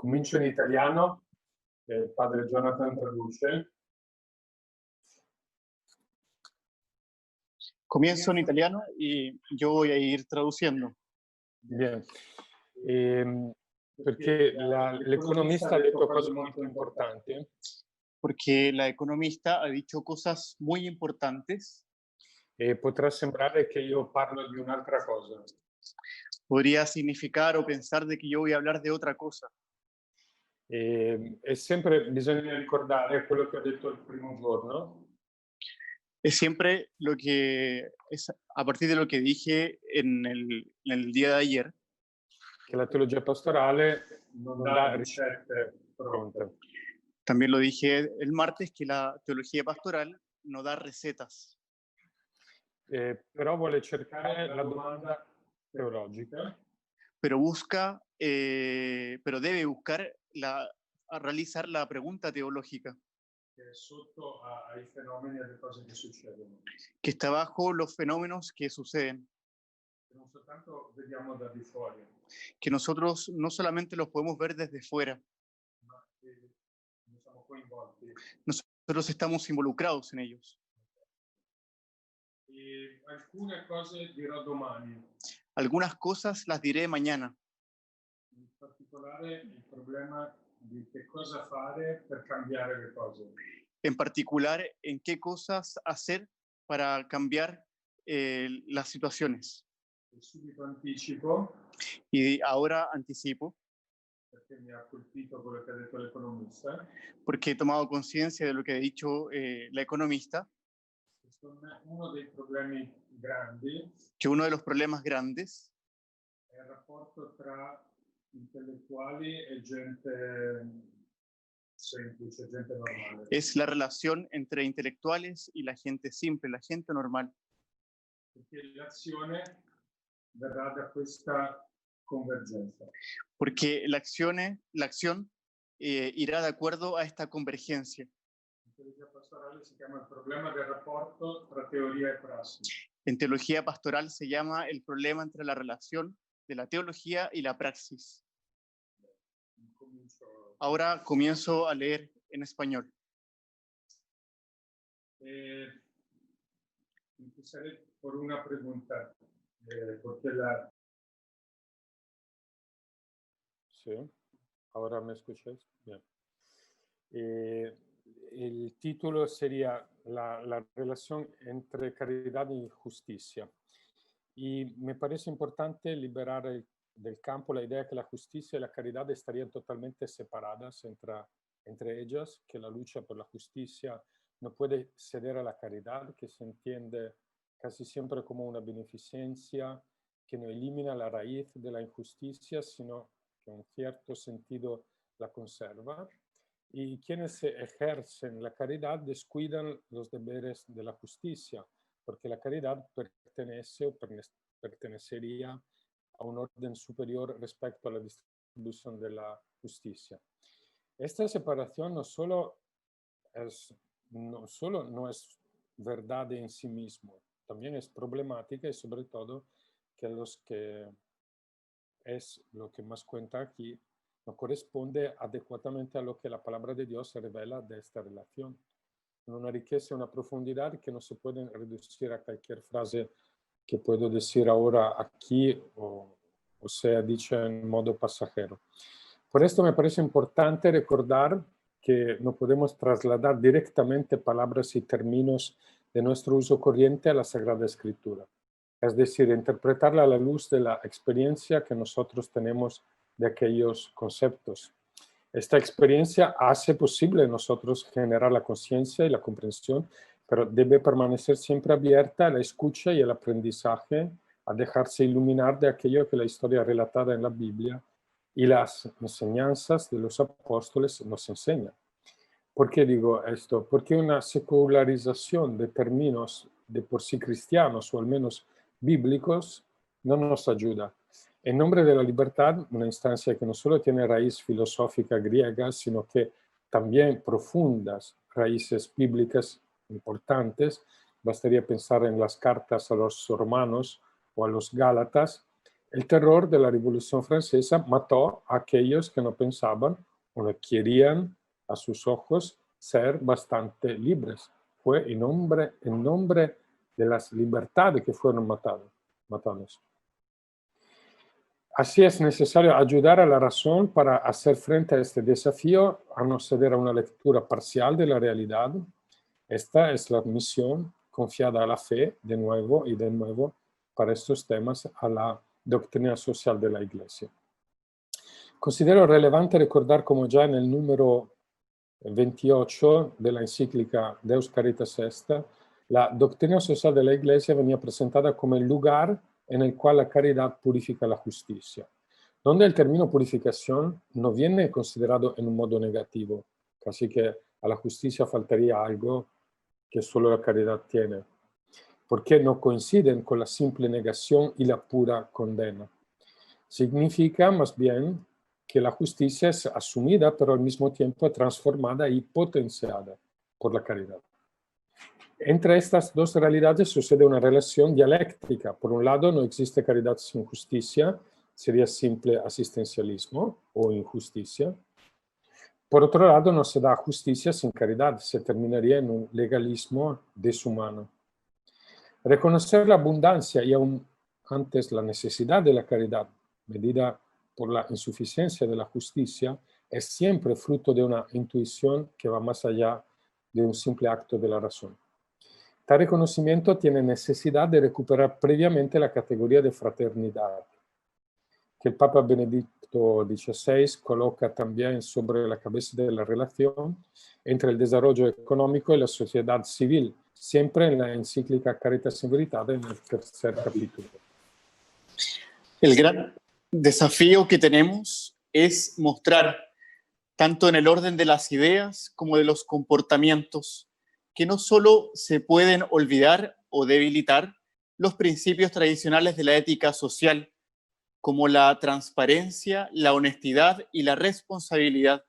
Comincio in italiano, il padre Jonathan traduce. Comienzo en italiano y yo voy a ir traduciendo. Bien. Perché l'economista ha detto cose molto importanti. Porque la economista ha dicho cosas muy importantes. E potrà sembrare che io parlo di un'altra cosa. Podría significar o pensar de que yo voy a hablar de otra cosa. E sempre bisogna ricordare quello che ho detto il primo giorno. Es siempre lo que es a partir de lo que dije en el día de ayer, Che la teologia pastorale non dà ricette pronte. también lo dije el martes, que la teología pastoral no da recetas, Però vuole cercare la domanda teologica pero debe buscar a realizar la pregunta teológica che è sotto ai fenomeni e alle cose che succedono. que está bajo los fenómenos que suceden, Che non soltanto vediamo da di fuori, que nosotros no solamente los podemos ver desde fuera, ma che ne siamo coinvolti. nosotros estamos involucrados en ellos. E alcune cose dirò domani, Algunas cosas las diré mañana, in particolare il problema di che cosa fare per cambiare le cose. en particular en qué cosas hacer para cambiar las situaciones. E subito anticipo, Y ahora anticipo, perché mi ha colpito quello che ha detto l'economista, porque he tomado conciencia de lo que ha dicho la economista, che uno dei problemi grandi que uno de los problemas grandes è il rapporto tra intellettuali e gente semplice, gente normale. es la relación entre intelectuales y la gente simple, la gente normal, Perché l'azione verrà da questa convergenza. porque la acción irá de acuerdo a esta convergencia. In teologia pastorale si chiama il problema del rapporto tra teoria e prassi. En teología pastoral se llama el problema entre la relación de la teología y la praxis. Ahora comienzo a leer en español. Empezaré por una pregunta, porque la... Sí, ahora me escucháis. Bien. El título sería la relación entre caridad y justicia. Y me parece importante liberar del campo la idea que la justicia y la caridad estarían totalmente separadas entre ellas, que la lucha por la justicia no puede ceder a la caridad, que se entiende casi siempre como una beneficencia que no elimina la raíz de la injusticia, sino que en cierto sentido la conserva. Y quienes ejercen la caridad descuidan los deberes de la justicia, porque la caridad pertenece o pertenecería a un orden superior respecto a la distribución de la justicia. Esta separación no solo no es verdad en sí mismo, también es problemática y sobre todo que es lo que más cuenta aquí, no corresponde adecuadamente a lo que la palabra de Dios revela de esta relación. Una riqueza y una profundidad que no se pueden reducir a cualquier frase que puedo decir ahora aquí o sea dicha en modo pasajero. Por esto me parece importante recordar que no podemos trasladar directamente palabras y términos de nuestro uso corriente a la Sagrada Escritura. Es decir, interpretarla a la luz de la experiencia que nosotros tenemos de aquellos conceptos. Esta experiencia hace posible en nosotros generar la conciencia y la comprensión, pero debe permanecer siempre abierta a la escucha y al aprendizaje, a dejarse iluminar de aquello que la historia relatada en la Biblia y las enseñanzas de los apóstoles nos enseñan. ¿Por qué digo esto? Porque una secularización de términos de por sí cristianos o al menos bíblicos no nos ayuda. En nombre de la libertad, una instancia que no solo tiene raíz filosófica griega, sino que también profundas raíces bíblicas importantes, bastaría pensar en las cartas a los romanos o a los gálatas, El terror de la Revolución Francesa mató a aquellos que no pensaban o no querían a sus ojos ser bastante libres. Fue en nombre de las libertades que fueron matados. Así es necesario ayudar a la razón para hacer frente a este desafío, a no ceder a una lectura parcial de la realidad. Esta es la misión confiada a la fe, de nuevo y de nuevo, para estos temas, a la doctrina social de la Iglesia. Considero relevante recordar, como ya en el número 28 de la encíclica Deus Caritas Est, la doctrina social de la Iglesia venía presentada como el lugar en el cual la caridad purifica la justicia, donde el término purificación no viene considerado en un modo negativo, casi que a la justicia faltaría algo que solo la caridad tiene, porque no coinciden con la simple negación y la pura condena. Significa más bien que la justicia es asumida, pero al mismo tiempo transformada y potenciada por la caridad. Entre estas dos realidades sucede una relación dialéctica. Por un lado, no existe caridad sin justicia, sería simple asistencialismo o injusticia. Por otro lado, no se da justicia sin caridad, se terminaría en un legalismo deshumano. Reconocer la abundancia y aún antes la necesidad de la caridad, medida por la insuficiencia de la justicia, es siempre fruto de una intuición que va más allá de un simple acto de la razón. Tal reconocimiento tiene necesidad de recuperar previamente la categoría de fraternidad, que el Papa Benedicto XVI coloca también sobre la cabeza de la relación entre el desarrollo económico y la sociedad civil, siempre en la encíclica Caritas in Veritate, en el tercer capítulo. El gran desafío que tenemos es mostrar, tanto en el orden de las ideas como de los comportamientos, que no solo se pueden olvidar o debilitar los principios tradicionales de la ética social, como la transparencia, la honestidad y la responsabilidad,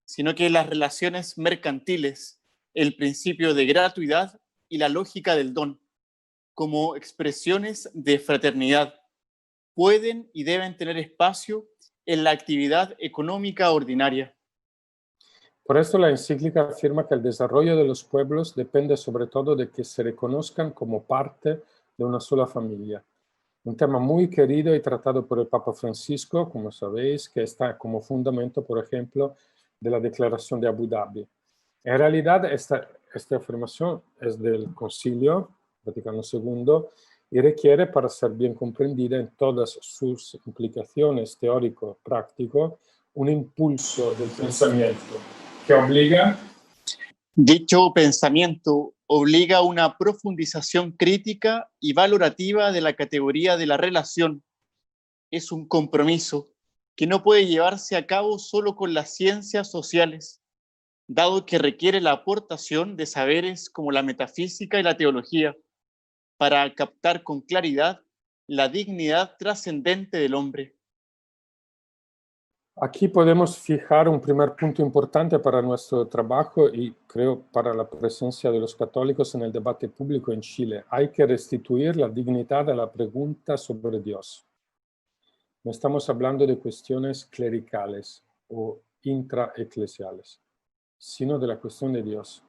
sino que las relaciones mercantiles, el principio de gratuidad y la lógica del don, como expresiones de fraternidad, pueden y deben tener espacio en la actividad económica ordinaria. Por eso la encíclica afirma que el desarrollo de los pueblos depende sobre todo de que se reconozcan como parte de una sola familia. Un tema muy querido y tratado por el Papa Francisco, como sabéis, que está como fundamento, por ejemplo, de la Declaración de Abu Dhabi. En realidad, esta afirmación es del Concilio Vaticano II y requiere, para ser bien comprendida en todas sus implicaciones teórico-práctico, un impulso del pensamiento que obliga. Dicho pensamiento obliga a una profundización crítica y valorativa de la categoría de la relación. Es un compromiso que no puede llevarse a cabo solo con las ciencias sociales, dado que requiere la aportación de saberes como la metafísica y la teología, para captar con claridad la dignidad trascendente del hombre. Aquí podemos fijar un primer punto importante para nuestro trabajo y creo para la presencia de los católicos en el debate público en Chile. Hay que restituir la dignidad a la pregunta sobre Dios. No estamos hablando de cuestiones clericales o intraeclesiales, sino de la cuestión de Dios.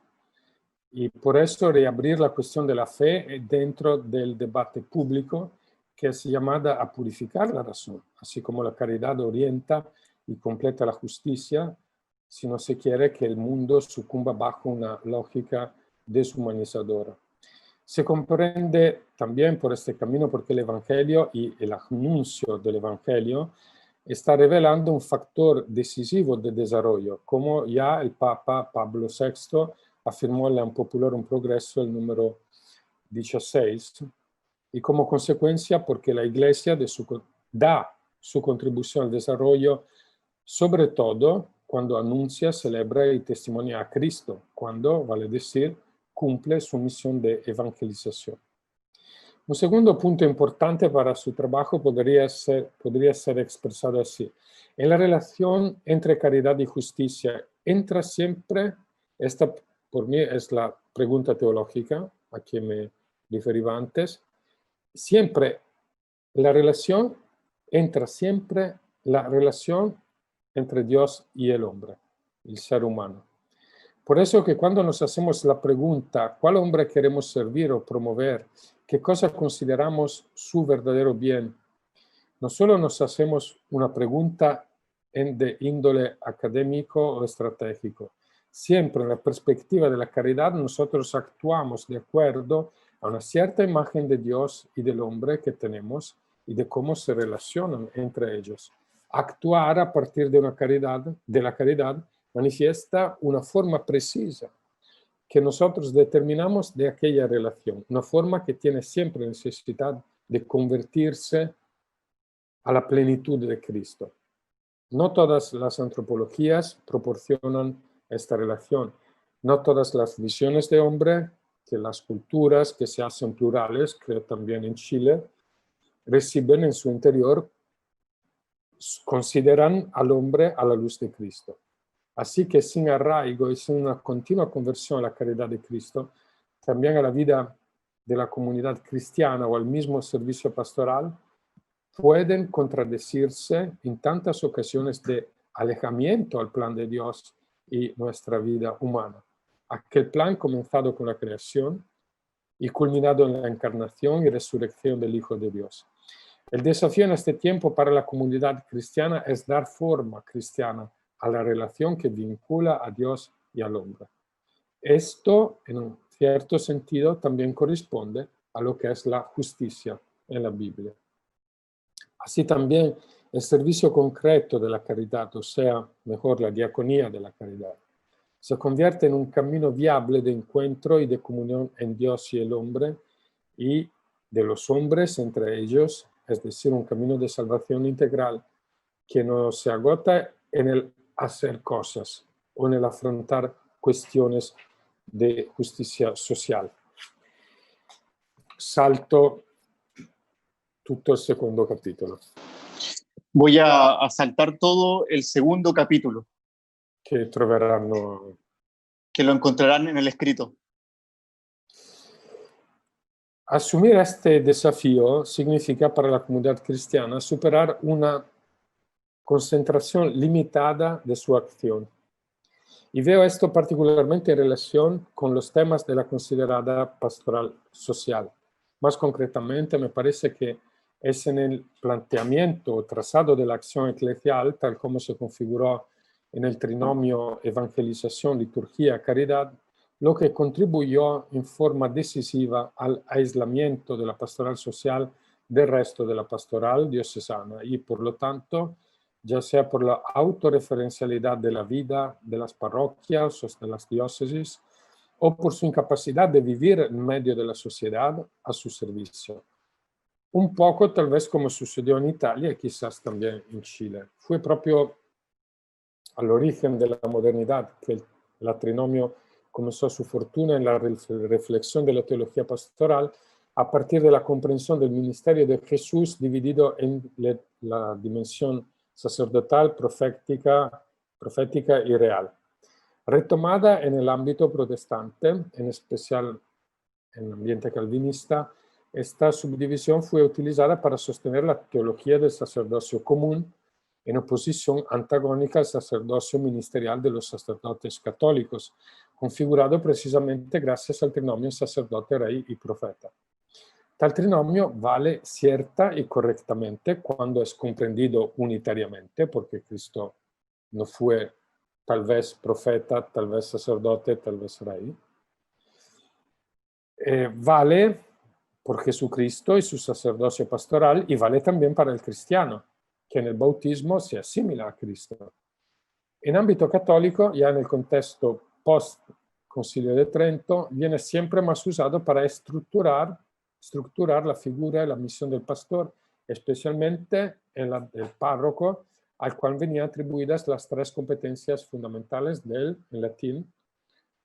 Y por eso reabrir la cuestión de la fe dentro del debate público, que es llamada a purificar la razón, así como la caridad orienta y completa la justicia, si no se quiere que el mundo sucumba bajo una lógica deshumanizadora. Se comprende también por este camino porque el Evangelio y el anuncio del Evangelio está revelando un factor decisivo de desarrollo, como ya el Papa Pablo VI afirmó en la Popular un Progreso, el número 16, y como consecuencia porque la Iglesia da su contribución al desarrollo, sobre todo cuando anuncia, celebra y testimonia a Cristo, cuando, vale decir, cumple su misión de evangelización. Un segundo punto importante para su trabajo podría ser expresado así. En la relación entre caridad y justicia, entra siempre, esta por mí es la pregunta teológica a que me refería antes, siempre la relación entra siempre la relación entre Dios y el hombre, el ser humano. Por eso que cuando nos hacemos la pregunta, ¿cuál hombre queremos servir o promover? ¿Qué cosa consideramos su verdadero bien? No solo nos hacemos una pregunta de índole académico o estratégico. Siempre en la perspectiva de la caridad nosotros actuamos de acuerdo a una cierta imagen de Dios y del hombre que tenemos y de cómo se relacionan entre ellos. Actuar a partir de la caridad, manifiesta una forma precisa que nosotros determinamos de aquella relación, una forma que tiene siempre necesidad de convertirse a la plenitud de Cristo. No todas las antropologías proporcionan esta relación. No todas las visiones de hombre, que las culturas que se hacen plurales, creo también en Chile, reciben en su interior, consideran al hombre a la luz de Cristo. Así que sin arraigo y sin una continua conversión a la caridad de Cristo, también a la vida de la comunidad cristiana o al mismo servicio pastoral, pueden contradecirse en tantas ocasiones de alejamiento al plan de Dios y nuestra vida humana. Aquel plan comenzado con la creación y culminado en la encarnación y resurrección del Hijo de Dios. El desafío en este tiempo para la comunidad cristiana es dar forma cristiana a la relación que vincula a Dios y al hombre. Esto, en un cierto sentido, también corresponde a lo que es la justicia en la Biblia. Así también el servicio concreto de la caridad, o sea, mejor la diaconía de la caridad, se convierte en un camino viable de encuentro y de comunión en Dios y el hombre y de los hombres entre ellos, es decir, un camino de salvación integral que no se agota en el hacer cosas o en el afrontar cuestiones de justicia social. Salto tutto il secondo capitolo. Voy a saltar todo el segundo capítulo, Che troveranno. que lo encontrarán en el escrito. Asumir este desafío significa para la comunidad cristiana superar una concentración limitada de su acción. Y veo esto particularmente en relación con los temas de la considerada pastoral social. Más concretamente, me parece que es en el planteamiento o trazado de la acción eclesial, tal como se configuró en el trinomio evangelización, liturgia, caridad, lo que contribuyó en forma decisiva al aislamiento de la pastoral social del resto de la pastoral diocesana y, por lo tanto, ya sea por la autorreferencialidad de la vida de las parroquias o de las diócesis, o por su incapacidad de vivir en medio de la sociedad a su servicio. Un poco tal vez como sucedió en Italia y quizás también en Chile. Fue propio al origen de la modernidad que el trinomio comenzó su fortuna en la reflexión de la teología pastoral a partir de la comprensión del ministerio de Jesús dividido en la dimensión sacerdotal, profética y real. Retomada en el ámbito protestante, en especial en el ambiente calvinista, esta subdivisión fue utilizada para sostener la teología del sacerdocio común en oposición antagónica al sacerdocio ministerial de los sacerdotes católicos, configurado precisamente gracias al trinomio sacerdote, rey y profeta. Tal trinomio vale cierta y correctamente cuando es comprendido unitariamente, porque Cristo no fue tal vez profeta, tal vez sacerdote, tal vez rey. Vale por Jesucristo y su sacerdocio pastoral y vale también para el cristiano, que en el bautismo se asimila a Cristo. En ámbito católico, ya en el contexto post-Concilio de Trento, viene siempre más usado para estructurar la figura y la misión del pastor, especialmente en la del párroco, al cual venían atribuidas las tres competencias fundamentales en latín,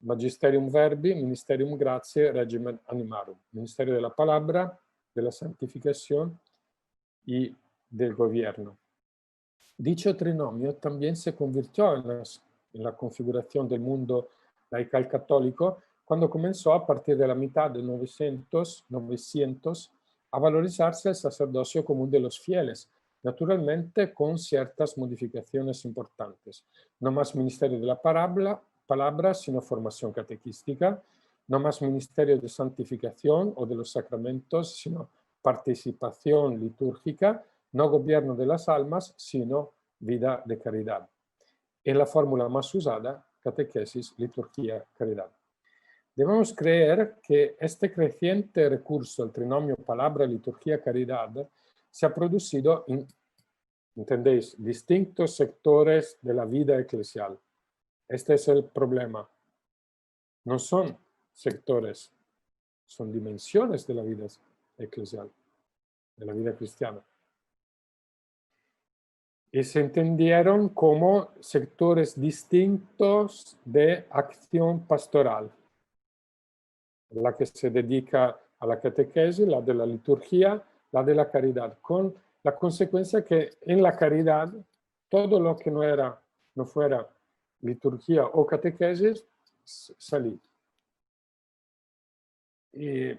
Magisterium Verbi, Ministerium Gratiae, Regimen Animarum, Ministerio de la Palabra, de la Santificación y del Gobierno. Dicho trinomio también se convirtió en la configuración del mundo laical católico cuando comenzó a partir de la mitad de 900 a valorizarse el sacerdocio común de los fieles, naturalmente con ciertas modificaciones importantes. No más ministerio de la palabra, sino formación catequística, no más ministerio de santificación o de los sacramentos, sino participación litúrgica, no gobierno de las almas, sino vida de caridad. En la fórmula más usada, catequesis, liturgia, caridad. Debemos creer que este creciente recurso al trinomio palabra, liturgia, caridad se ha producido en, ¿entendéis?, distintos sectores de la vida eclesial. Este es el problema. No son sectores, son dimensiones de la vida eclesial, de la vida cristiana. Y se entendieron como sectores distintos de acción pastoral, la que se dedica a la catequesis, la de la liturgia, la de la caridad, con la consecuencia que en la caridad todo lo que no fuera liturgia o catequesis salía. Y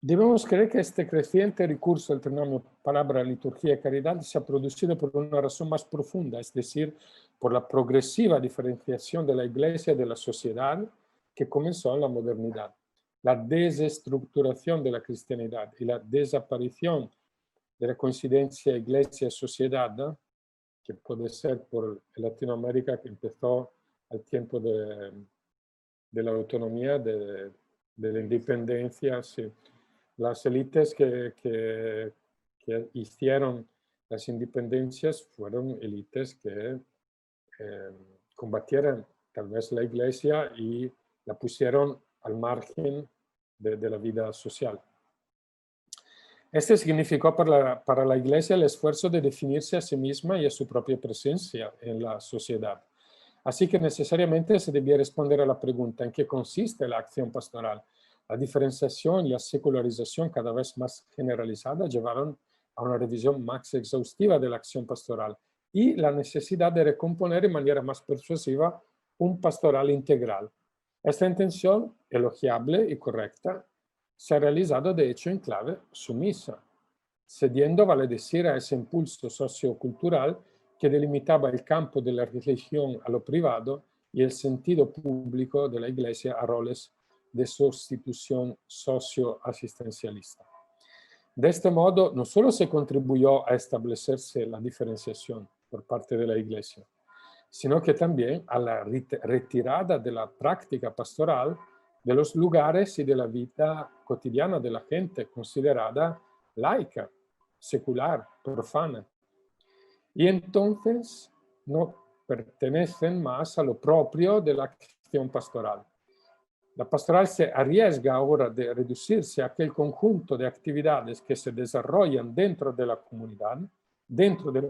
debemos creer que este creciente recurso al trinomio palabra, liturgia y caridad se ha producido por una razón más profunda, es decir, por la progresiva diferenciación de la Iglesia de la sociedad que comenzó en la modernidad. La desestructuración de la cristianidad y la desaparición de la coincidencia iglesia-sociedad, que puede ser por Latinoamérica, que empezó al tiempo de la autonomía, de la independencia. Sí. Las élites que hicieron las independencias fueron élites que combatieron tal vez la iglesia y la pusieron al margen de la vida social. Este significó para la iglesia el esfuerzo de definirse a sí misma y a su propia presencia en la sociedad. Así que necesariamente se debía responder a la pregunta: ¿en qué consiste la acción pastoral? La diferenciación y la secularización cada vez más generalizada llevaron a una revisión más exhaustiva de la acción pastoral y la necesidad de recomponer de manera más persuasiva un pastoral integral. Esta intención, elogiable y correcta, se ha realizado de hecho en clave sumisa, cediendo, vale decir, a ese impulso sociocultural que delimitaba el campo de la religión a lo privado y el sentido público de la Iglesia a roles de sustitución socioasistencialista. De este modo, no solo se contribuyó a establecerse la diferenciación por parte de la Iglesia, sino que también a la retirada de la práctica pastoral de los lugares y de la vida cotidiana de la gente, considerada laica, secular, profana. Y entonces no pertenecen más a lo propio de la acción pastoral. La pastoral se arriesga ahora de reducirse a aquel conjunto de actividades que se desarrollan dentro de la comunidad, dentro de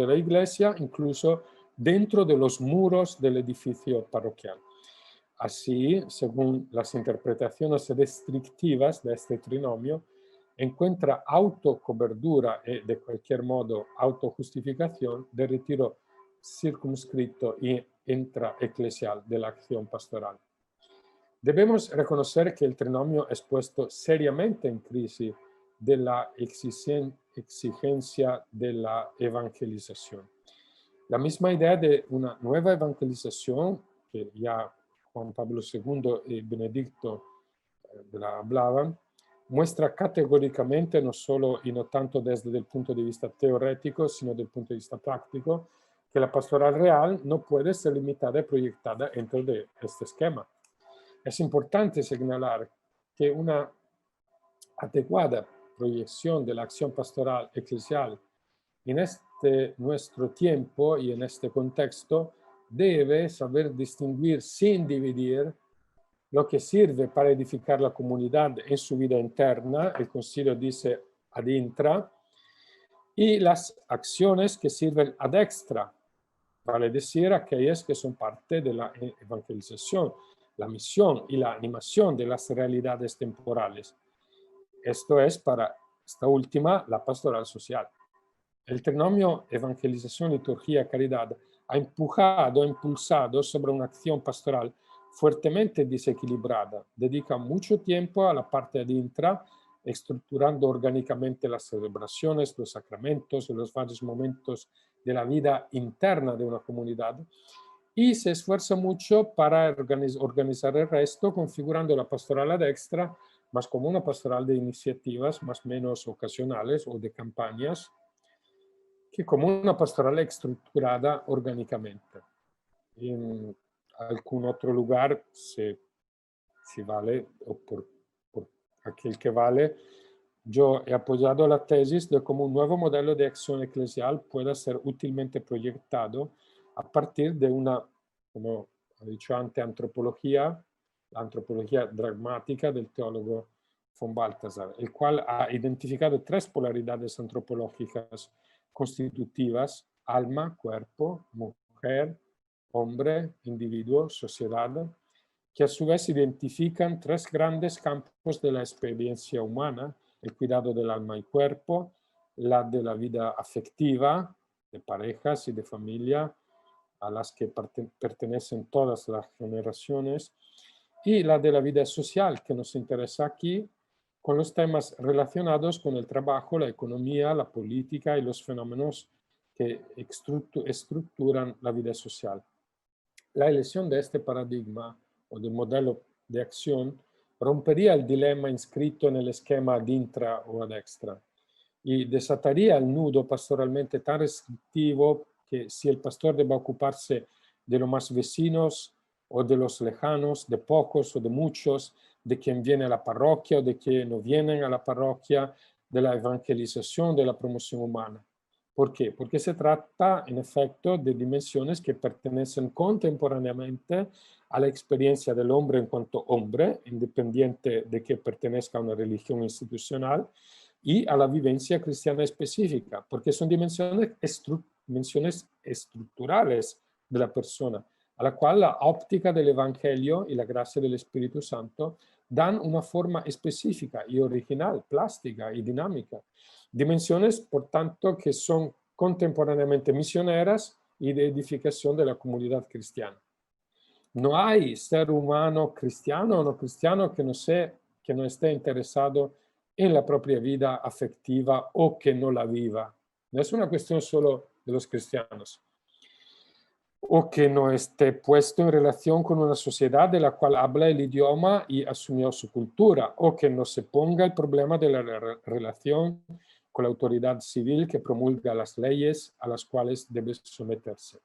la iglesia, incluso dentro de los muros del edificio parroquial. Así, según las interpretaciones restrictivas de este trinomio, encuentra autocobertura y, de cualquier modo, autojustificación del retiro circunscrito y intraeclesial de la acción pastoral. Debemos reconocer que el trinomio es puesto seriamente en crisis de la exigencia de la evangelización. La misma idea de una nueva evangelización, que ya Juan Pablo II y Benedicto de la hablaban, muestra categóricamente, no solo y no tanto desde el punto de vista teórico, sino desde el punto de vista práctico, que la pastoral real no puede ser limitada y proyectada dentro de este esquema. Es importante señalar que una adecuada proyección de la acción pastoral eclesial en este nuestro tiempo y en este contexto debe saber distinguir sin dividir lo que sirve para edificar la comunidad en su vida interna, el concilio dice ad intra, y las acciones que sirven ad extra, vale decir aquellas que son parte de la evangelización, la misión y la animación de las realidades temporales. Esto es para esta última la pastoral social. El trinomio evangelización, liturgia, caridad ha impulsado sobre una acción pastoral fuertemente desequilibrada. Dedica mucho tiempo a la parte ad intra, estructurando orgánicamente las celebraciones, los sacramentos, los varios momentos de la vida interna de una comunidad, y se esfuerza mucho para organizar el resto, configurando la pastoral ad extra más como una pastoral de iniciativas más o menos ocasionales o de campañas, que como una pastoral estructurada orgánicamente. En algún otro lugar si vale, o por aquel que vale, yo he apoyado la tesis de cómo un nuevo modelo de acción eclesial pueda ser útilmente proyectado a partir de una, como he dicho antes, la antropología dramática del teólogo von Balthasar, el cual ha identificado tres polaridades antropológicas constitutivas: alma, cuerpo; mujer, hombre, individuo, sociedad, que a su vez identifican tres grandes campos de la experiencia humana: el cuidado del alma y cuerpo, la de la vida afectiva, de parejas y de familia, a las que pertenecen todas las generaciones, y la de la vida social, que nos interesa aquí, con los temas relacionados con el trabajo, la economía, la política y los fenómenos que estructuran la vida social. La elección de este paradigma o del modelo de acción rompería el dilema inscrito en el esquema ad intra o ad extra y desataría el nudo pastoralmente tan restrictivo que si el pastor debe ocuparse de los más vecinos o de los lejanos, de pocos o de muchos, de quien viene a la parroquia o de quien no viene a la parroquia, de la evangelización, de la promoción humana. ¿Por qué? Porque se trata, en efecto, de dimensiones que pertenecen contemporáneamente a la experiencia del hombre en cuanto hombre, independiente de que pertenezca a una religión institucional, y a la vivencia cristiana específica, porque son dimensiones estructurales de la persona, a la cual la óptica del Evangelio y la gracia del Espíritu Santo dan una forma específica y original, plástica y dinámica. Dimensiones, por tanto, que son contemporáneamente misioneras y de edificación de la comunidad cristiana. No hay ser humano cristiano o no cristiano que no esté interesado en la propia vida afectiva o que no la viva. No es una cuestión solo de los cristianos. O que no esté puesto en relación con una sociedad de la cual habla el idioma y asumió su cultura, o que no se ponga el problema de la relación con la autoridad civil que promulga las leyes a las cuales debe someterse.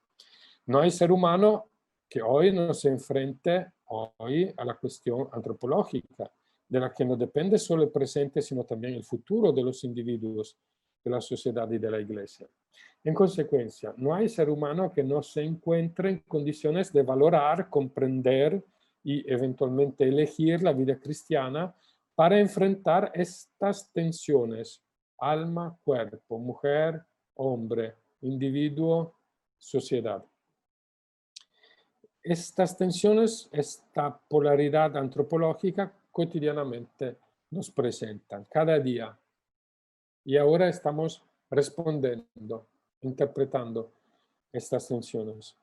No hay ser humano que hoy no se enfrente hoy a la cuestión antropológica, de la que no depende solo el presente, sino también el futuro de los individuos, de la sociedad y de la iglesia. En consecuencia, no hay ser humano que no se encuentre en condiciones de valorar, comprender y eventualmente elegir la vida cristiana para enfrentar estas tensiones: alma, cuerpo, mujer, hombre, individuo, sociedad. Estas tensiones, esta polaridad antropológica cotidianamente nos presentan cada día. Y ahora estamos respondiendo, interpretando estas tensiones.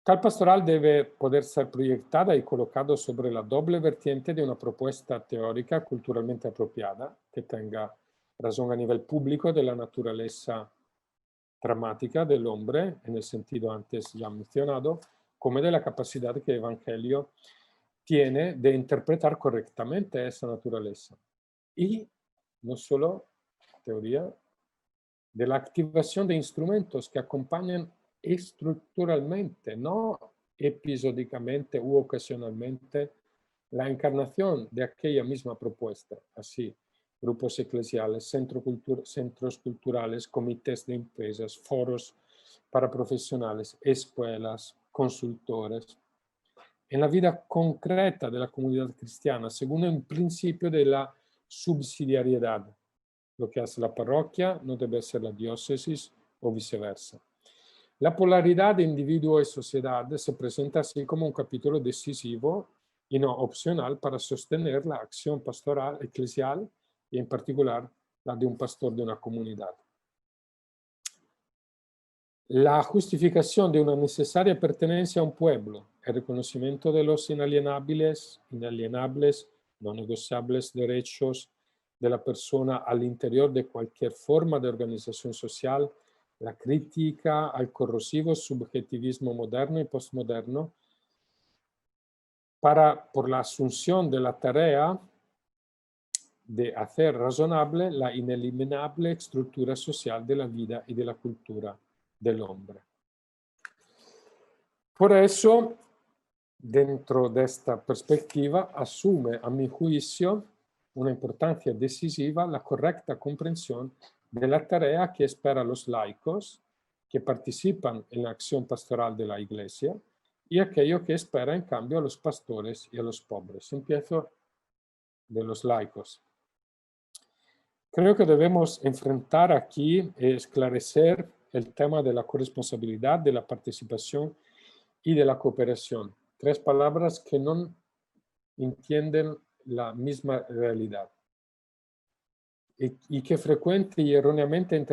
Tal pastoral debe poder ser proyectada y colocada sobre la doble vertiente de una propuesta teórica culturalmente apropiada, que tenga razón a nivel público de la naturaleza dramática del hombre, en el sentido antes ya mencionado, como de la capacidad que el Evangelio tiene de interpretar correctamente esa naturaleza. Y no solo teoría, de la activación de instrumentos que acompañan estructuralmente, no episódicamente u ocasionalmente, la encarnación de aquella misma propuesta, así grupos eclesiales, centros culturales, comités de empresas, foros para profesionales, escuelas, consultores, en la vida concreta de la comunidad cristiana, según el principio de la subsidiariedad. Lo que hace la parroquia no debe ser la diócesis o viceversa. La polaridad de individuo y sociedad se presenta así como un capítulo decisivo y no opcional para sostener la acción pastoral eclesial y en particular la de un pastor de una comunidad. La justificación de una necesaria pertenencia a un pueblo, el reconocimiento de los inalienables no negociables derechos de la persona al interior de cualquier forma de organización social, la crítica al corrosivo subjetivismo moderno y postmoderno, por la asunción de la tarea de hacer razonable la ineliminable estructura social de la vida y de la cultura del hombre. Por eso, dentro de esta perspectiva, asume, a mi juicio, una importancia decisiva la correcta comprensión de la tarea que espera los laicos que participan en la acción pastoral de la Iglesia y aquello que espera en cambio a los pastores y a los pobres. Empiezo de los laicos. Creo que debemos enfrentar aquí y esclarecer el tema de la corresponsabilidad, de la participación y de la cooperación. Tres palabras que no entienden la misma realidad y que frecuentemente y erróneamente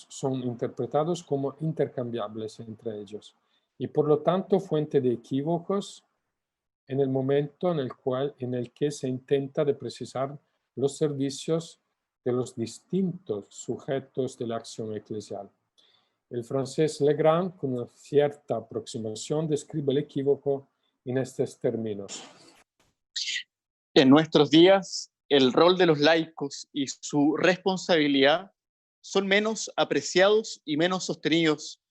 son interpretados como intercambiables entre ellos y por lo tanto fuente de equívocos en el momento en el que se intenta de precisar los servicios de los distintos sujetos de la acción eclesial. El francés Legrand, con una cierta aproximación, describe el equívoco en estos términos. En nuestros días, el rol de los laicos y su responsabilidad son menos apreciados y menos sostenidos,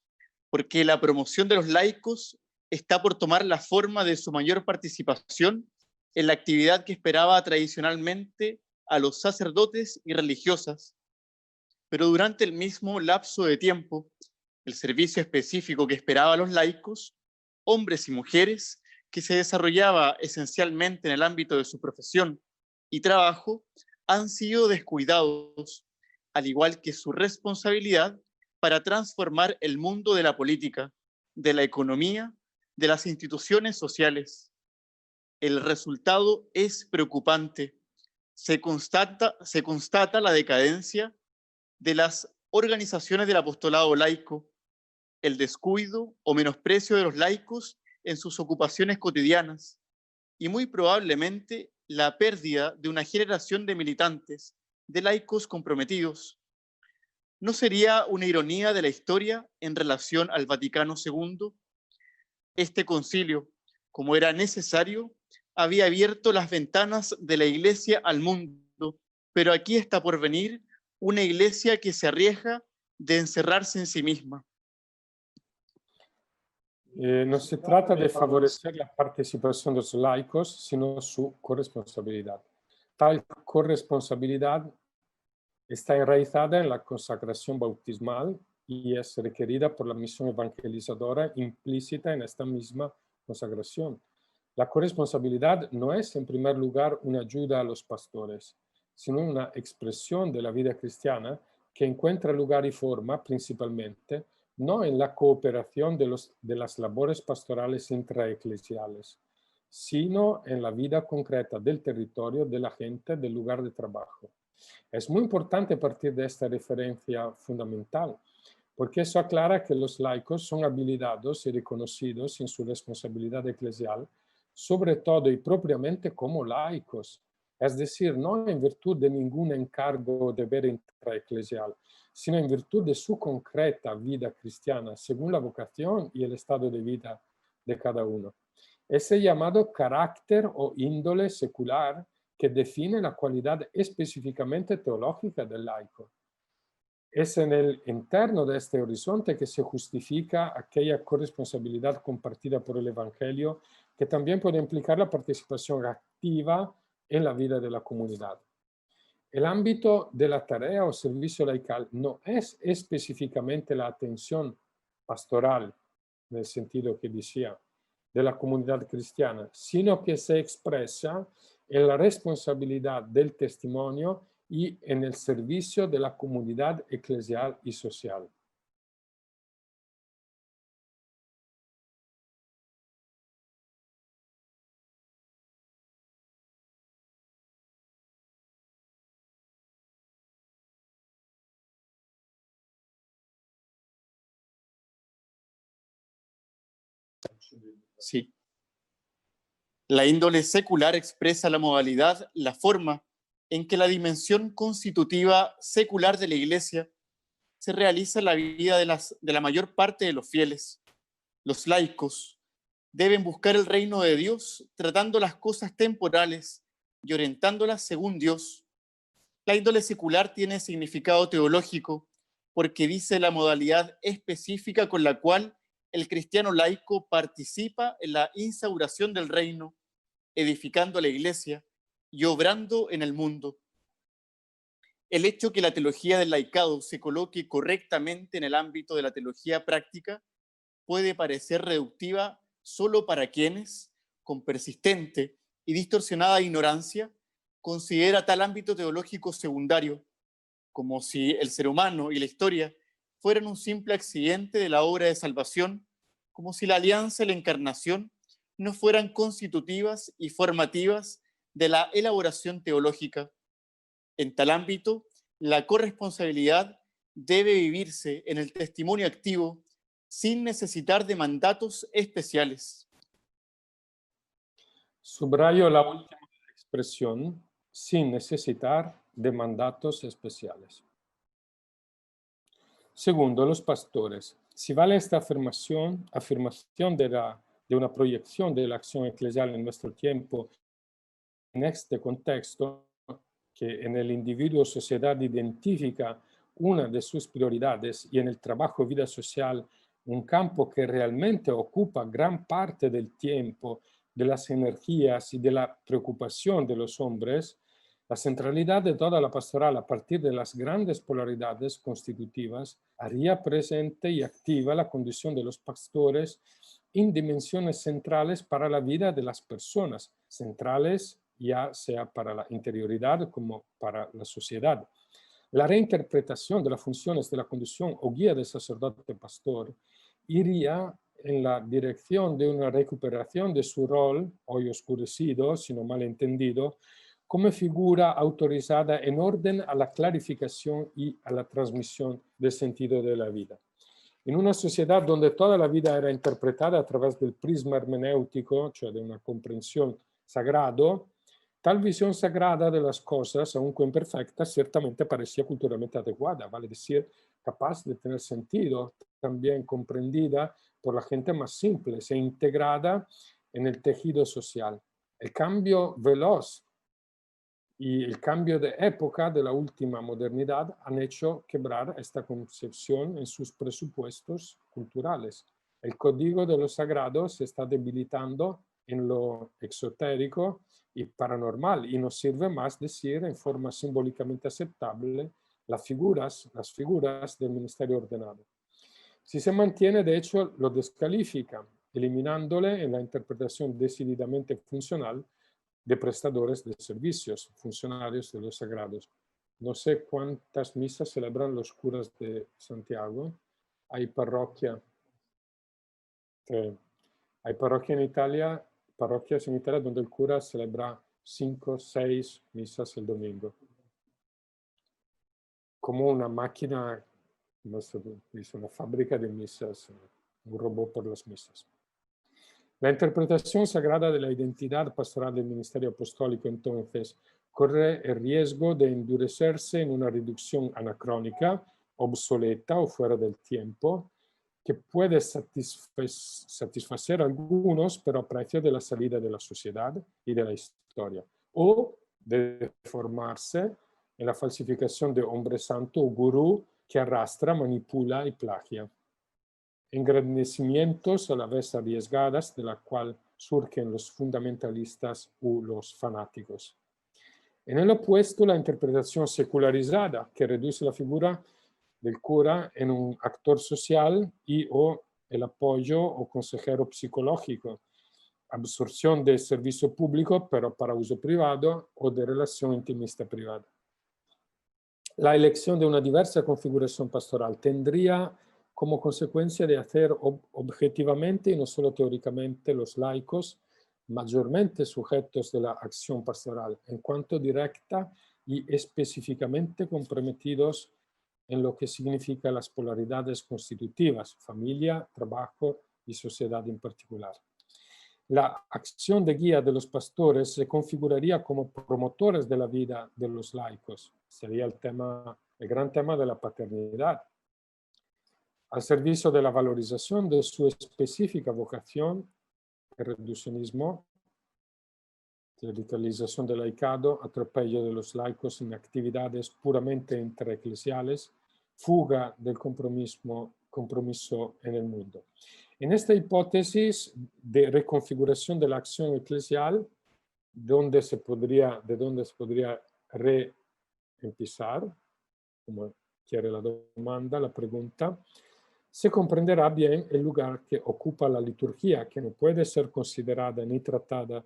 porque la promoción de los laicos está por tomar la forma de su mayor participación en la actividad que esperaba tradicionalmente a los sacerdotes y religiosas. Pero durante el mismo lapso de tiempo, el servicio específico que esperaba a los laicos, hombres y mujeres, que se desarrollaba esencialmente en el ámbito de su profesión y trabajo, han sido descuidados, al igual que su responsabilidad para transformar el mundo de la política, de la economía, de las instituciones sociales. El resultado es preocupante. Se constata la decadencia de las organizaciones del apostolado laico, el descuido o menosprecio de los laicos en sus ocupaciones cotidianas y muy probablemente la pérdida de una generación de militantes, de laicos comprometidos. ¿No sería una ironía de la historia en relación al Vaticano II? Este concilio, como era necesario, había abierto las ventanas de la Iglesia al mundo, pero aquí está por venir una Iglesia que se arriesga de encerrarse en sí misma. No se trata de favorecer la participación de los laicos, sino su corresponsabilidad. Tal corresponsabilidad está enraizada en la consagración bautismal y es requerida por la misión evangelizadora implícita en esta misma consagración. La corresponsabilidad no es en primer lugar una ayuda a los pastores, sino una expresión de la vida cristiana que encuentra lugar y forma principalmente no en la cooperación de las labores pastorales intraeclesiales, sino en la vida concreta del territorio, de la gente, del lugar de trabajo. Es muy importante partir de esta referencia fundamental, porque eso aclara que los laicos son habilitados y reconocidos en su responsabilidad eclesial, sobre todo y propiamente como laicos, es decir, no en virtud de ningún encargo o deber intraeclesial, sino en virtud de su concreta vida cristiana, según la vocación y el estado de vida de cada uno. Ese llamado carácter o índole secular que define la cualidad específicamente teológica del laico. Es en el interno de este horizonte que se justifica aquella corresponsabilidad compartida por el Evangelio que también puede implicar la participación activa en la vida de la comunidad. El ámbito de la tarea o servicio laical no es específicamente la atención pastoral, en el sentido que decía, de la comunidad cristiana, sino que se expresa en la responsabilidad del testimonio y en el servicio de la comunidad eclesial y social. Sí. La índole secular expresa la modalidad, la forma en que la dimensión constitutiva secular de la Iglesia se realiza en la vida de la mayor parte de los fieles. Los laicos deben buscar el reino de Dios tratando las cosas temporales y orientándolas según Dios. La índole secular tiene significado teológico porque dice la modalidad específica con la cual el cristiano laico participa en la instauración del reino, edificando la iglesia y obrando en el mundo. El hecho que la teología del laicado se coloque correctamente en el ámbito de la teología práctica puede parecer reductiva solo para quienes, con persistente y distorsionada ignorancia, considera tal ámbito teológico secundario, como si el ser humano y la historia fueran un simple accidente de la obra de salvación, como si la alianza y la encarnación no fueran constitutivas y formativas de la elaboración teológica. En tal ámbito, la corresponsabilidad debe vivirse en el testimonio activo sin necesitar de mandatos especiales. Subrayo la última expresión, sin necesitar de mandatos especiales. Segundo, los pastores. Si vale esta afirmación de una proyección de la acción eclesial en nuestro tiempo, en este contexto, que en el individuo sociedad identifica una de sus prioridades y en el trabajo vida social un campo que realmente ocupa gran parte del tiempo, de las energías y de la preocupación de los hombres, la centralidad de toda la pastoral a partir de las grandes polaridades constitutivas haría presente y activa la condición de los pastores en dimensiones centrales para la vida de las personas, centrales ya sea para la interioridad como para la sociedad. La reinterpretación de las funciones de la condición o guía del sacerdote pastor iría en la dirección de una recuperación de su rol, hoy oscurecido, sino malentendido, como figura autorizada en orden a la clarificación y a la transmisión del sentido de la vida. En una sociedad donde toda la vida era interpretada a través del prisma hermenéutico, cioè de una comprensión sagrado, tal visión sagrada de las cosas, aunque imperfecta, ciertamente parecía culturalmente adecuada, vale decir, capaz de tener sentido, también comprendida por la gente más simple, e integrada en el tejido social. El cambio veloz y el cambio de época de la última modernidad han hecho quebrar esta concepción en sus presupuestos culturales. El código de lo sagrado se está debilitando en lo exotérico y paranormal y nos sirve más decir en forma simbólicamente aceptable las figuras del ministerio ordenado. Si se mantiene, de hecho, lo descalifica, eliminándole en la interpretación decididamente funcional de prestadores de servicios, funcionarios de los sagrados. No sé cuántas misas celebran los curas de Santiago. Hay parroquias en Italia donde el cura celebra 5 o 6 misas el domingo. Como una máquina, una fábrica de misas, un robot por las misas. La interpretación sagrada de la identidad pastoral del ministerio apostólico entonces corre el riesgo de endurecerse en una reducción anacrónica, obsoleta o fuera del tiempo, que puede satisfacer a algunos, pero a precio de la salida de la sociedad y de la historia, o de formarse en la falsificación de hombre santo o gurú que arrastra, manipula y plagia. Engrandecimientos a la vez arriesgadas de la cual surgen los fundamentalistas u los fanáticos. En el opuesto, la interpretación secularizada que reduce la figura del cura en un actor social y o el apoyo o consejero psicológico, absorción del servicio público pero para uso privado o de relación intimista privada. La elección de una diversa configuración pastoral tendría como consecuencia de hacer objetivamente y no solo teóricamente los laicos mayormente sujetos de la acción pastoral, en cuanto directa y específicamente comprometidos en lo que significa las polaridades constitutivas, familia, trabajo y sociedad en particular. la acción de guía de los pastores se configuraría como promotores de la vida de los laicos. Sería el gran tema de la paternidad, al servicio de la valorización de su específica vocación, el reduccionismo, clericalización del laicado, atropello de los laicos en actividades puramente intraeclesiales, fuga del compromiso en el mundo. En esta hipótesis de reconfiguración de la acción eclesial, de donde se podría reempezar, como quiere la demanda, la pregunta, se comprenderá bien el lugar que ocupa la liturgia, que no puede ser considerada ni tratada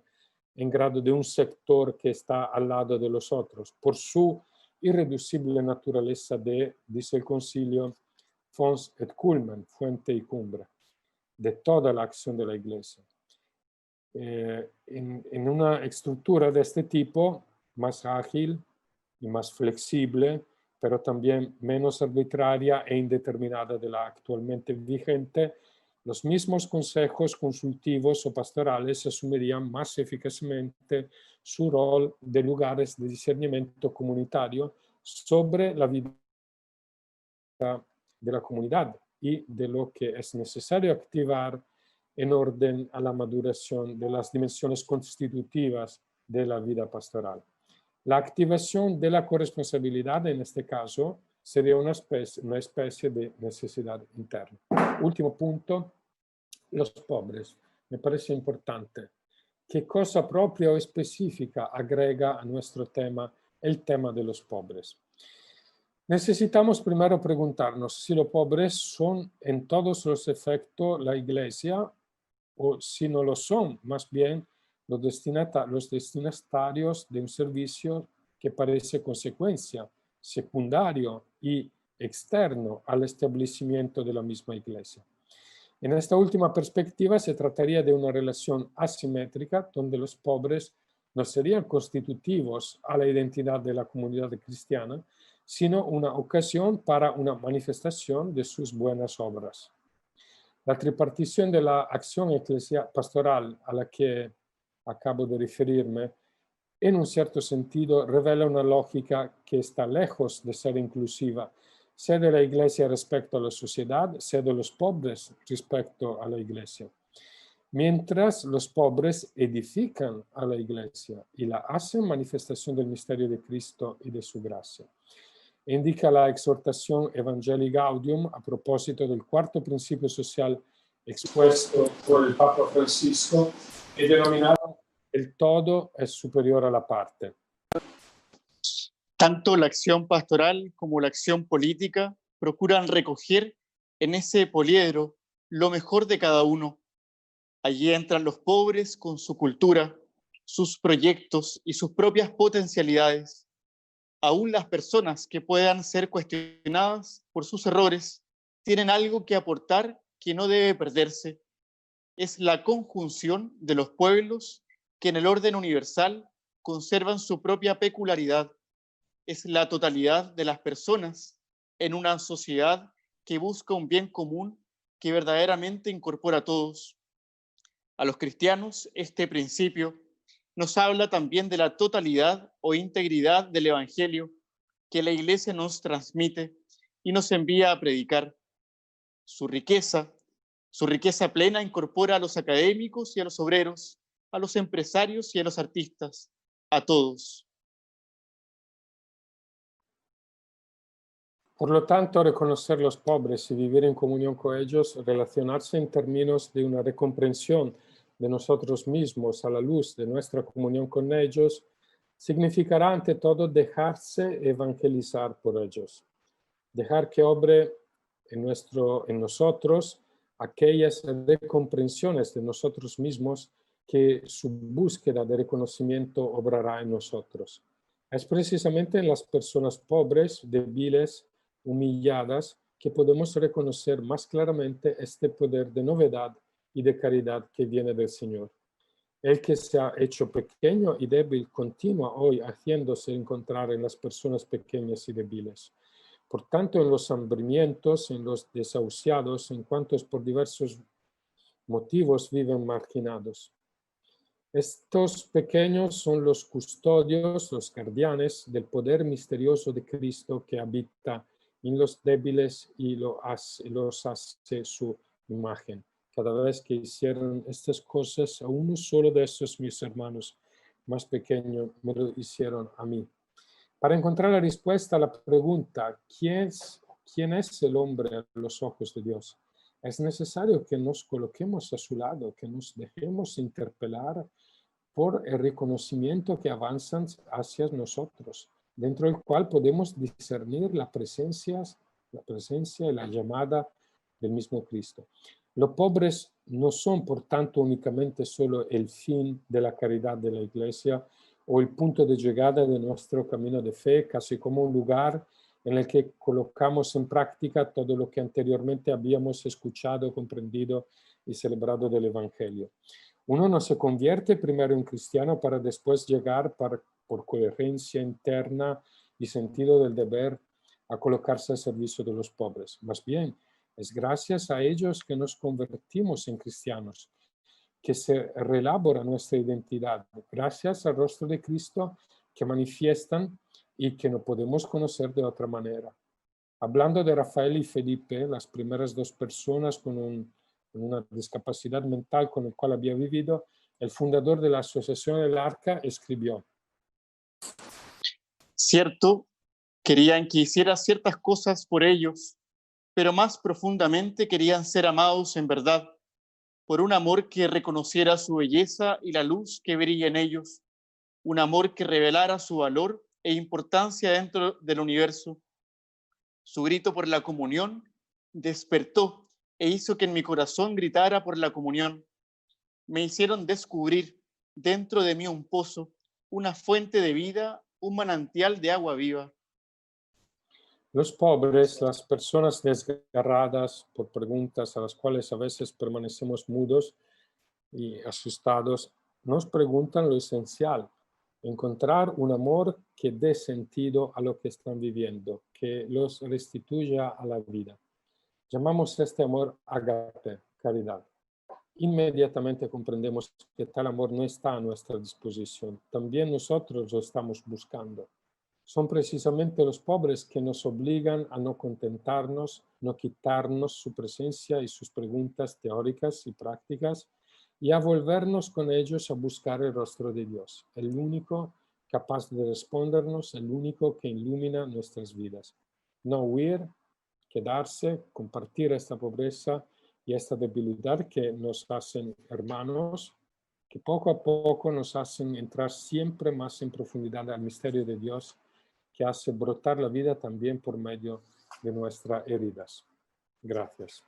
en grado de un sector que está al lado de los otros, por su irreducible naturaleza de, dice el concilio, fons et culmen, fuente y cumbre, de toda la acción de la Iglesia. En una estructura de este tipo, más ágil y más flexible, pero también menos arbitraria e indeterminada de la actualmente vigente, los mismos consejos consultivos o pastorales asumirían más eficazmente su rol de lugares de discernimiento comunitario sobre la vida de la comunidad y de lo que es necesario activar en orden a la maduración de las dimensiones constitutivas de la vida pastoral. La activación de la corresponsabilidad en este caso sería una especie de necesidad interna. Último punto, los pobres. Me parece importante. ¿Qué cosa propia o específica agrega a nuestro tema el tema de los pobres? Necesitamos primero preguntarnos si los pobres son en todos los efectos la Iglesia o si no lo son, más bien los destinatarios de un servicio que parece consecuencia, secundario y externo al establecimiento de la misma Iglesia. En esta última perspectiva se trataría de una relación asimétrica donde los pobres no serían constitutivos a la identidad de la comunidad cristiana, sino una ocasión para una manifestación de sus buenas obras. La tripartición de la acción pastoral a la que acabo de referirme, en un cierto sentido, revela una lógica que está lejos de ser inclusiva, sea de la Iglesia respecto a la sociedad, sea de los pobres respecto a la Iglesia. Mientras los pobres edifican a la Iglesia y la hacen manifestación del misterio de Cristo y de su gracia. Indica la exhortación Evangelii Gaudium a propósito del cuarto principio social expuesto por el Papa Francisco y denominado el todo es superior a la parte. Tanto la acción pastoral como la acción política procuran recoger en ese poliedro lo mejor de cada uno. Allí entran los pobres con su cultura, sus proyectos y sus propias potencialidades. Aún las personas que puedan ser cuestionadas por sus errores tienen algo que aportar que no debe perderse. Es la conjunción de los pueblos que en el orden universal conservan su propia peculiaridad. Es la totalidad de las personas en una sociedad que busca un bien común que verdaderamente incorpora a todos. A los cristianos, este principio nos habla también de la totalidad o integridad del Evangelio que la Iglesia nos transmite y nos envía a predicar. Su riqueza plena incorpora a los académicos y a los obreros, a los empresarios y a los artistas, a todos. Por lo tanto, reconocer los pobres y vivir en comunión con ellos, relacionarse en términos de una recomprensión de nosotros mismos a la luz de nuestra comunión con ellos, significará ante todo dejarse evangelizar por ellos, dejar que obre en nosotros aquellas recomprensiones de nosotros mismos que su búsqueda de reconocimiento obrará en nosotros. Es precisamente en las personas pobres, débiles, humilladas, que podemos reconocer más claramente este poder de novedad y de caridad que viene del Señor. El que se ha hecho pequeño y débil continúa hoy haciéndose encontrar en las personas pequeñas y débiles. Por tanto, en los hambrientos, en los desahuciados, en cuantos por diversos motivos viven marginados. Estos pequeños son los custodios, los guardianes del poder misterioso de Cristo que habita en los débiles y los hace su imagen. Cada vez que hicieron estas cosas a uno solo de estos mis hermanos más pequeños, me lo hicieron a mí. Para encontrar la respuesta a la pregunta, ¿quién es el hombre a los ojos de Dios? Es necesario que nos coloquemos a su lado, que nos dejemos interpelar por el reconocimiento que avanzan hacia nosotros, dentro del cual podemos discernir la presencia y la llamada del mismo Cristo. Los pobres no son, por tanto, únicamente solo el fin de la caridad de la Iglesia o el punto de llegada de nuestro camino de fe, casi como un lugar en el que colocamos en práctica todo lo que anteriormente habíamos escuchado, comprendido y celebrado del Evangelio. Uno no se convierte primero en cristiano para después llegar por coherencia interna y sentido del deber a colocarse al servicio de los pobres. Más bien, es gracias a ellos que nos convertimos en cristianos, que se reelabora nuestra identidad, gracias al rostro de Cristo que manifiestan y que no podemos conocer de otra manera. Hablando de Rafael y Felipe, las primeras dos personas con una discapacidad mental con la cual había vivido, el fundador de la Asociación del Arca escribió: Cierto, querían que hiciera ciertas cosas por ellos, pero más profundamente querían ser amados en verdad, por un amor que reconociera su belleza y la luz que brilla en ellos, un amor que revelara su valor e importancia dentro del universo. Su grito por la comunión despertó e hizo que en mi corazón gritara por la comunión. Me hicieron descubrir dentro de mí un pozo, una fuente de vida, un manantial de agua viva. Los pobres, las personas desgarradas por preguntas a las cuales a veces permanecemos mudos y asustados, nos preguntan lo esencial: encontrar un amor que dé sentido a lo que están viviendo, que los restituya a la vida. Llamamos este amor agape, caridad. Inmediatamente comprendemos que tal amor no está a nuestra disposición. También nosotros lo estamos buscando. Son precisamente los pobres que nos obligan a no contentarnos, no quitarnos su presencia y sus preguntas teóricas y prácticas, y a volvernos con ellos a buscar el rostro de Dios, el único capaz de respondernos, el único que ilumina nuestras vidas. No huir, quedarse, compartir esta pobreza y esta debilidad que nos hacen hermanos, que poco a poco nos hacen entrar siempre más en profundidad al misterio de Dios, que hace brotar la vida también por medio de nuestras heridas. Gracias.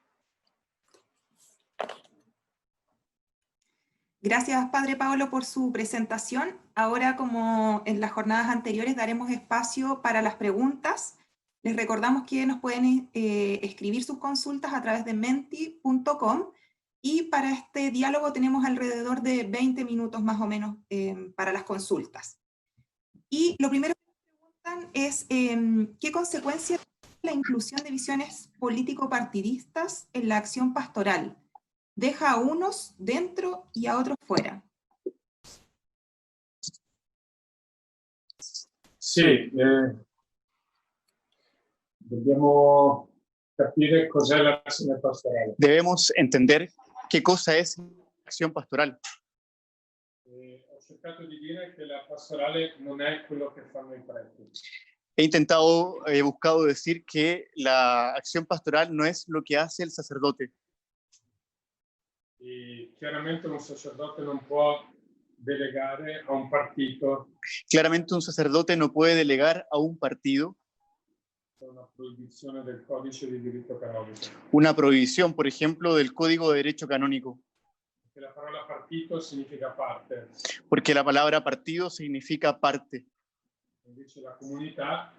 Gracias, Padre Paolo, por su presentación. Ahora, como en las jornadas anteriores, daremos espacio para las preguntas. Les recordamos que nos pueden escribir sus consultas a través de menti.com, y para este diálogo tenemos alrededor de 20 minutos más o menos para las consultas. Y lo primero que nos preguntan es ¿qué consecuencias tiene la inclusión de visiones político-partidistas en la acción pastoral? Deja a unos dentro y a otros fuera. Sì, dobbiamo capire cos'è l'azione pastorale. Debemos entender qué cosa es la acción pastoral. Ho cercato di dire che la pastorale non è quello che fanno i preti. He buscado decir que la acción pastoral no es lo que hace el sacerdote. E chiaramente un sacerdote non può delegare a un partito. Claramente un sacerdote no puede delegar a un partido Una prohibizione del codice di diritto canonico. una prohibición, por ejemplo, del Código de Derecho Canónico. Perché la parola partito significa parte. Porque la palabra partido significa parte. Invece la comunità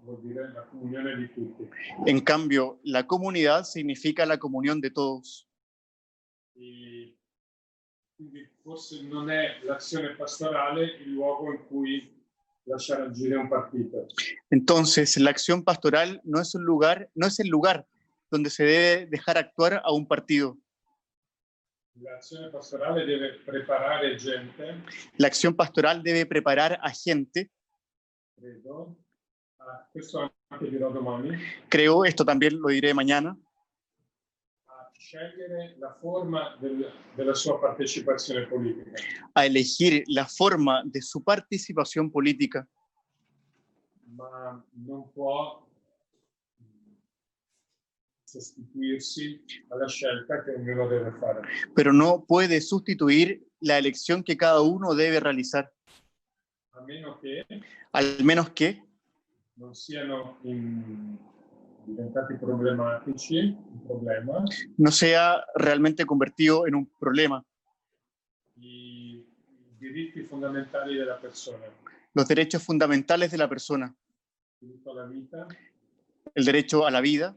vuol dire la comunione di tutti. En cambio, la comunidad significa la comunión de todos. E quindi forse non è l'azione pastorale il luogo in cui lasciare agire un partito. Entonces, la acción pastoral no es el lugar donde se debe dejar actuar a un partido. L'azione pastorale deve preparare gente, La acción pastoral debe preparar a gente, credo, questo anche dirò domani, creo, esto también lo diré mañana, a scegliere la forma della sua partecipazione politica. a elegir la forma de su participación política, Ma non può sostituirsi alla scelta che ognuno deve fare. pero no puede sustituir la elección que cada uno debe realizar, A meno che al menos que non siano diventati problematici, un problema, no sea realmente convertido en un problema. i diritti fondamentali della persona, Los derechos fundamentales de la persona, il diritto alla vita, el derecho a la vida,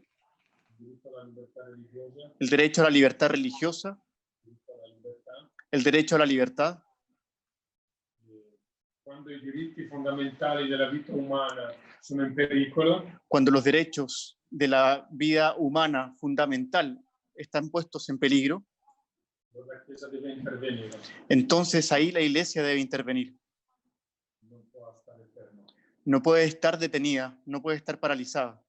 il diritto alla libertà religiosa, el derecho a la libertad religiosa, il diritto alla libertà. el derecho a la libertad. Quando i diritti fondamentali della vita umana sono in pericolo, Cuando los derechos de la vida humana fundamental están puestos en peligro, la Chiesa deve intervenire, entonces ahí la Iglesia debe intervenir. non può stare ferma. No puede estar detenida, no puede estar paralizada.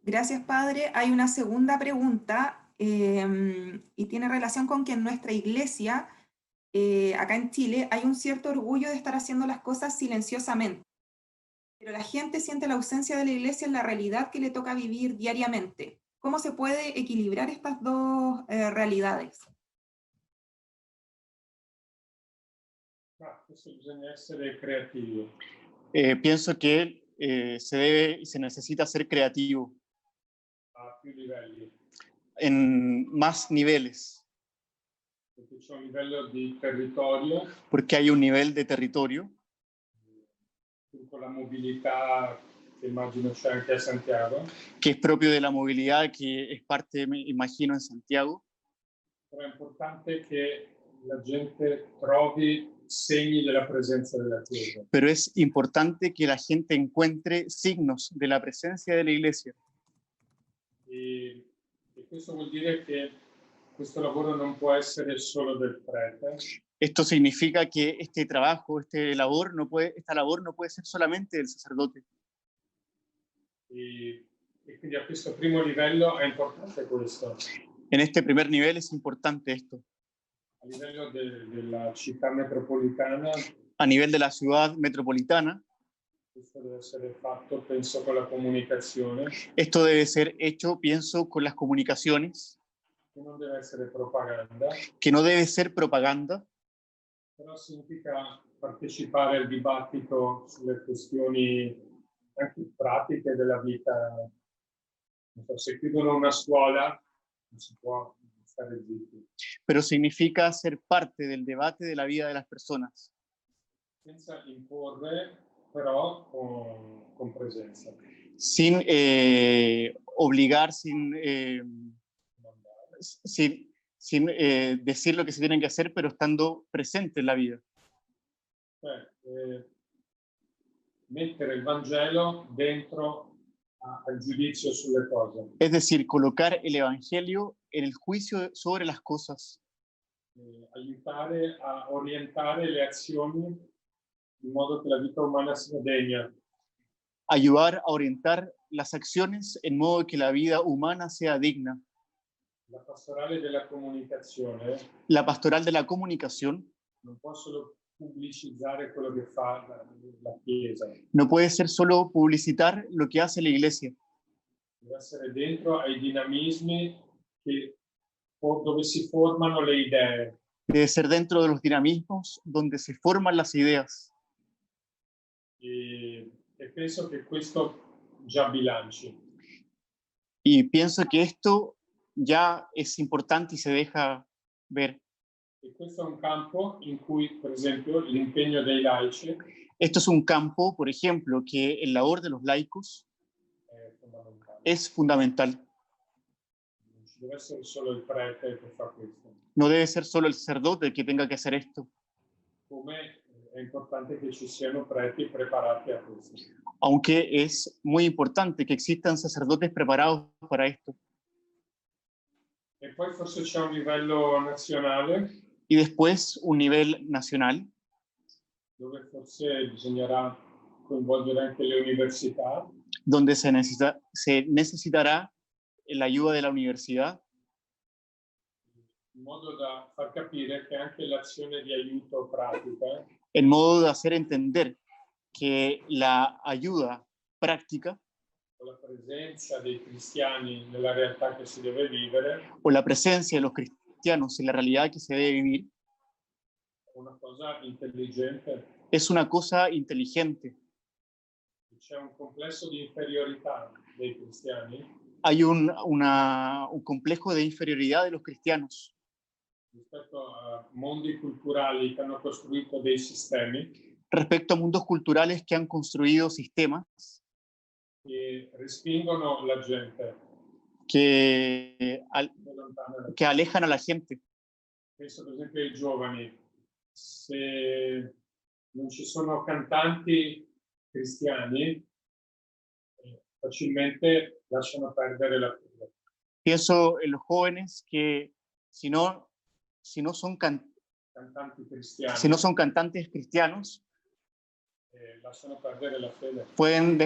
Gracias, padre. Hay una segunda pregunta y tiene relación con que en nuestra iglesia, acá en Chile, hay un cierto orgullo de estar haciendo las cosas silenciosamente. Pero la gente siente la ausencia de la iglesia en la realidad que le toca vivir diariamente. ¿Cómo se puede equilibrar estas dos realidades? Questo bisogna essere creativi. Pienso que se debe y se necesita ser creativo A più livelli, en más niveles, perché c'è un livello di territorio, porque hay un nivel de territorio, con la mobilità che immagino c'è anche a Santiago, que es propio de la movilidad, que es parte, me imagino, en Santiago, però è importante che la gente trovi segni della presenza della Chiesa. pero es importante que la gente encuentre signos de la presencia de la Iglesia. E questo vuol dire che questo lavoro non può essere solo del prete, Esto significa que este trabajo, esta labor no puede ser solamente del sacerdote. e quindi a questo primo livello è importante questo. En este primer nivel es importante esto. A livello della città metropolitana, A nivel de la ciudad metropolitana, questo deve essere fatto, penso, con la comunicazione, esto debe ser hecho, pienso, con las comunicaciones, che non deve essere propaganda, que no debe ser propaganda, però significa partecipare al dibattito sulle questioni anche pratiche della vita. Non so, se chiudono una scuola, non si può stare zitti. pero significa ser parte del debate de la vida de las personas, Senza imporre, però con presenza. sin obligar, sin decir lo que se tiene que hacer, pero estando presente en la vida. Cioè, mettere il Vangelo dentro al giudizio sulle cose. Es decir, colocar el Evangelio en el juicio sobre las cosas, Aiutare a orientare le azioni in modo che la vita umana sia degna. ayudar a orientar las acciones en modo que la vida humana sea digna. La pastorale della comunicazione La pastoral de la comunicación non può solo pubblicizzare quello che fa la Chiesa, no puede ser solo publicitar lo que hace la Iglesia, deve essere dentro ai dinamismi dove si formano le idee. debe ser dentro de los dinamismos donde se forman las ideas. E penso che questo già bilanci. Y pienso que esto ya es importante y se deja ver. E questo è un campo in cui, per esempio, l'impegno dei laici Esto es un campo, por ejemplo, que el labor de los laicos è fondamentale. es fundamental. Non ci deve essere solo il prete che fa questo. No debe ser solo el sacerdote el que tenga que hacer esto. Come è importante che ci siano preti preparati a questo. aunque es muy importante que existan sacerdotes preparados para esto. E poi forse c'è un livello nazionale, Y después un nivel nacional, dove forse bisognerà coinvolgere anche le università, donde se necesitará la ayuda de la universidad, in modo da far capire che anche l'azione di aiuto pratica en modo de hacer entender que la ayuda práctica o la presenza dei cristiani nella realtà che si deve vivere o la presencia de los cristianos en la realidad que se debe vivir è una cosa intelligente. es una cosa inteligente. C'è un complesso di inferiorità dei cristiani Hay un complejo de inferioridad de los cristianos rispetto a mondi culturali che hanno costruito dei sistemi respecto a mundos culturales que han construido sistemas che respingono la gente, que allontano. que alejan a la gente. Penso per esempio ai giovani, se non ci sono cantanti cristiani, facilmente lasciano perdere la fede. Pienso en los jóvenes que si no son Cantanti cristiani si no son cantantes cristianos, lasciano perdere la fede. pueden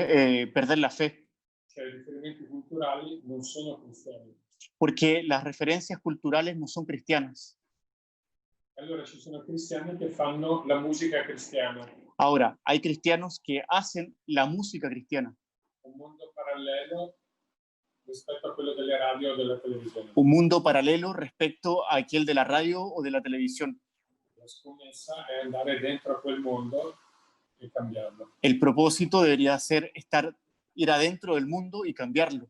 perder la fe, Cioè i riferimenti culturali non sono cristiani. porque las referencias culturales no son cristianas. Allora ci sono cristiani che fanno la musica cristiana, Ahora, hay cristianos que hacen la música cristiana, un mondo parallelo rispetto a quello delle radio o della televisione. un mundo paralelo respecto a aquel de la radio o de la televisión. La scommessa è andare dentro a quel mondo e cambiarlo. El propósito debería ser ir adentro del mundo y cambiarlo.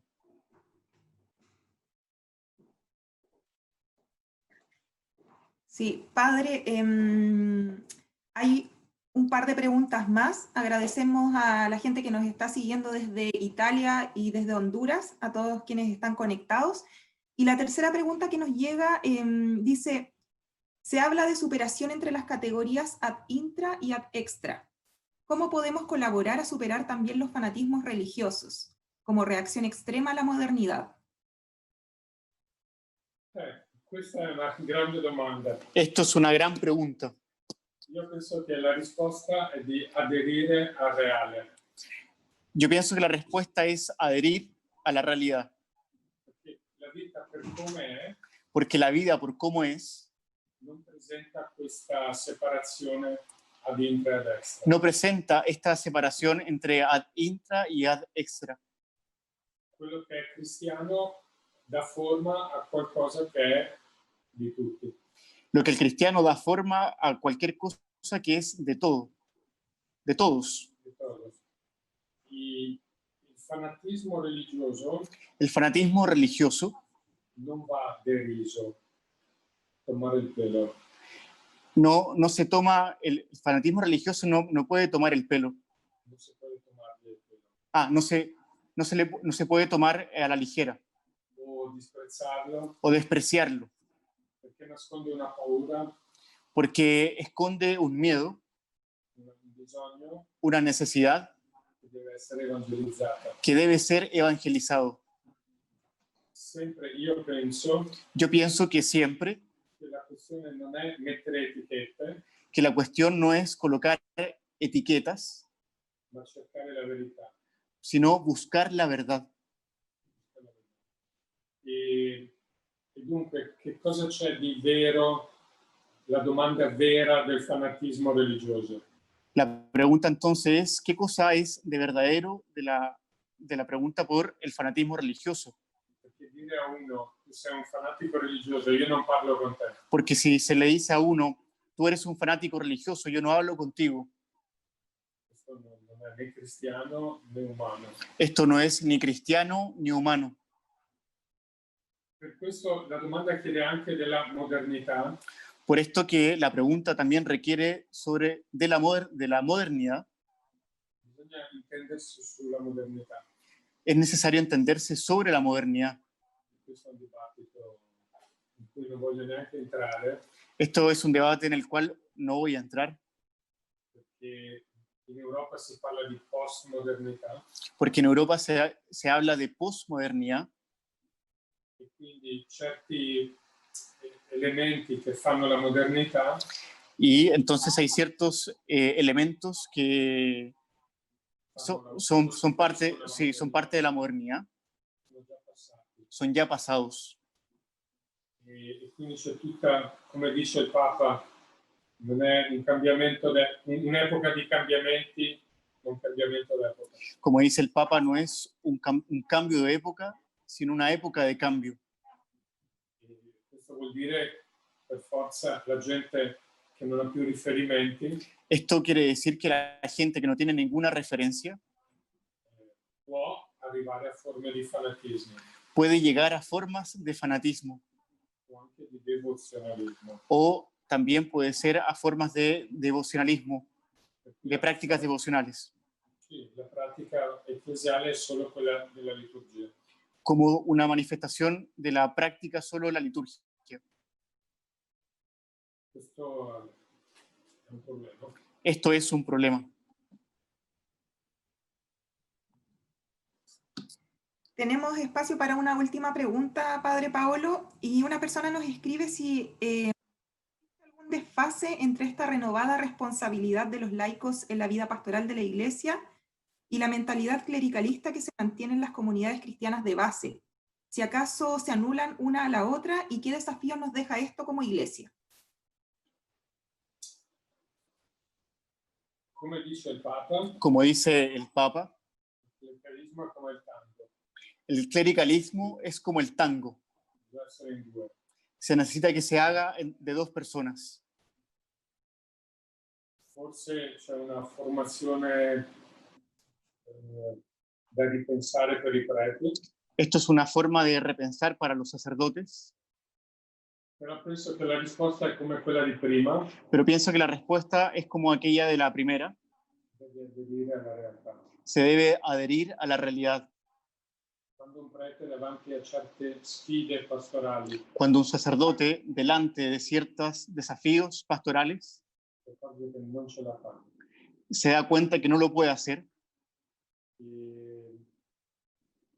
Sí, padre, hay un par de preguntas más. Agradecemos a la gente que nos está siguiendo desde Italia y desde Honduras, a todos quienes están conectados. Y la tercera pregunta que nos llega dice, se habla de superación entre las categorías ad intra y ad extra. ¿Cómo podemos colaborar a superar también los fanatismos religiosos como reacción extrema a la modernidad? Questa è una grande domanda. Esto es una gran pregunta. Io penso che la risposta è di aderire al reale. Yo pienso que la respuesta es adherir a la realidad, Perché la vita per come è porque la vida por cómo es non presenta questa separazione ad intra e ad extra. no presenta esta separación entre ad intra y ad extra. Quello che è cristiano dà forma a qualcosa che è di tutti. Lo que el cristiano da forma a cualquier cosa que es de todo, de todos. Di todos. Il fanatismo religioso El fanatismo religioso non va deriso, tomare il pelo. no se toma, el fanatismo religioso no puede tomar el pelo. Non si può tomargli il pelo. No se puede tomar a la ligera O disprezzarlo o despreciarlo, perché nasconde una paura, porque esconde un miedo, un bisogno una necesidad che deve essere evangelizzata. que debe ser evangelizado. Sempre io penso Yo pienso que siempre che la questione non è mettere etichette, que la cuestión no es colocar etiquetas, ma cercare la verità. sino buscar la verdad. E dunque, che cosa c'è di vero, la domanda vera del fanatismo religioso? La pregunta entonces es, ¿qué cosa es de verdadero de la pregunta por el fanatismo religioso? Perché dire a uno, tu sei un fanatico religioso, io non parlo con te, Porque si se le dice a uno, tú eres un fanático religioso, yo no hablo contigo, questo non è né cristiano né umano. esto no es ni cristiano ni humano. Per questo la domanda chiede anche della modernità, Por esto que la pregunta también requiere de la modernidad. bisogna intendersi sulla modernità. Es necesario entenderse sobre la modernidad. Questo è un dibattito in cui non voglio neanche entrare, Esto es un debate en el cual no voy a entrar, perché in Europa si parla di postmodernità porque en Europa se habla de posmodernidad e quindi certi elementi che fanno la modernità y entonces hay ciertos elementos que son parte, sí, son parte de la modernidad, sono già passati. son ya pasados. E quindi c'è tutta, come dice il Papa, non è un cambiamento, un'epoca di cambiamenti, un cambiamento d'epoca. Como dice el Papa, no es un cambio de época, sino una época de cambio. E questo vuol dire per forza la gente che non ha più riferimenti Esto quiere decir que la gente que no tiene ninguna referencia può arrivare a forme di fanatismo puede llegar a formas de fanatismo o anche di devozionalismo. o también puede ser a formas de devocionalismo, de prácticas devocionales, Sì, la pratica ecclesiale è solo quella della liturgia. como una manifestación de la práctica solo la liturgia. Questo è un problema. Esto es un problema. Tenemos espacio para una última pregunta, Padre Paolo, y una persona nos escribe si hay algún desfase entre esta renovada responsabilidad de los laicos en la vida pastoral de la Iglesia y la mentalidad clericalista que se mantiene en las comunidades cristianas de base. Si acaso se anulan una a la otra y qué desafíos nos deja esto como Iglesia. Come dice il Papa, Como dice el Papa, il clericalismo è come il tango, el clericalismo es como el tango. deve essere in due. Se necesita que se haga de dos personas. Forse c'è una formazione da ripensare per i preti, Esto es una forma de repensar para los sacerdotes, però penso che la risposta è come quella di prima, pero pienso que la respuesta es como aquella de la primera. deve aderire alla realtà. Se debe adherir a la realidad. Quando un prete davanti a certe sfide pastorali, Cuando un sacerdote, delante de ciertos desafíos pastorales, si accorge che non ce la fa, se da cuenta que no lo puede hacer, e